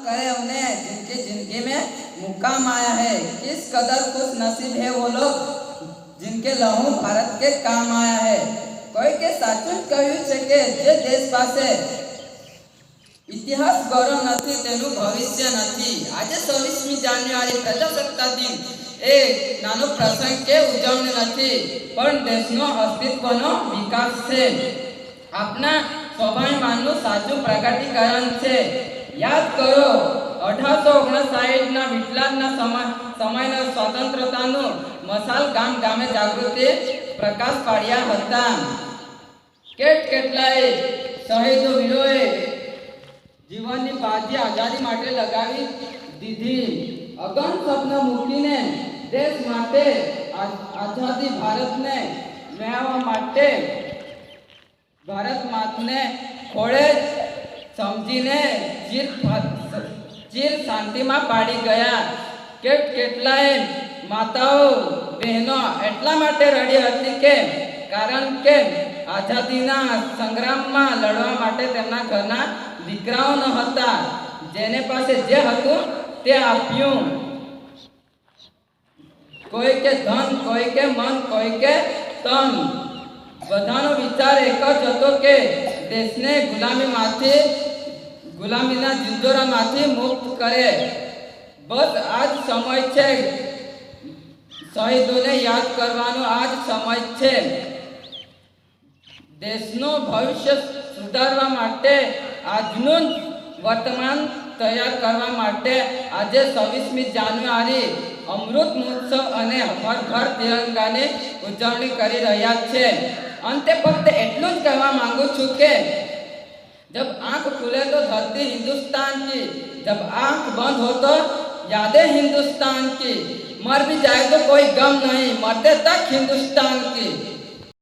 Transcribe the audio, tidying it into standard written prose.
करें उन्हें जिनकी जिंदगी में मुकाम आया है। किस कदर खुश नसीब है वो लोग जिनके लहू भारत के काम आया है। कोई के साचું કહ્યું છે કે જે દેશ પાસે ઇતિહાસ ગૌરવ નથી તેનું ભવિષ્ય નથી। આજે 26મી જાન્યુઆરી પ્રજાસત્તાક દિન એ નાનો પ્રસંગ કે ઉજવણી નથી પણ દેશનો અસ્તિત્વનો વિકાસ છે। આપના સ્વાભિમાનનું સાચું પ્રગટીકરણ છે। યાદ કરો 1859 ના વિપ્લવના સમયના સ્વતંત્રતાનું મસાલ ગામ ગામે જાગૃતિ પ્રકાશ પાડ્યા હતા। કેટલાય શહીદો વીરોએ જીવનની બાજી આઝાદી માટે લગાવી દીધી। અગણ સપના મૂકીને દેશ માટે આઝાદી ભારતને મેળવવા માટે ભારત માતને ખોળે સમજીને ચીર શાંતિમાં પાડી ગયા। કેટલાય માતાઓ બહેનો એટલા માટે રડી હતી કે કારણ કે આઝાદીના સંગ્રામમાં લડવા માટે તેમના ઘરના દીકરાઓ ન હતા। જેને પાસે જે હતું તે આપ્યું। કોઈ કે ધન, કોઈ કે મન, કોઈ કે તન, બધાનો વિચાર એક જ હતો કે દેશને ગુલામીના ઝંઝોરામાંથી મુક્ત કરે। બસ આ જ સમય છે। શહીદોને યાદ કરવાનો આ જ સમય છે। દેશનું ભવિષ્ય સુધારવા માટે આજનું વર્તમાન તૈયાર કરવા માટે આજે 26મી જાન્યુઆરી અમૃત મહોત્સવ અને હર ઘર તિરંગાની ઉજવણી કરી રહ્યા છે। અંતે ફક્ત એટલું જ કહેવા માંગુ છું કે जब आंख खुले तो धरती हिंदुस्तान की, जब आंख बंद हो तो यादें हिंदुस्तान की। मर भी जाए तो कोई गम नहीं, मरते तक हिंदुस्तान की।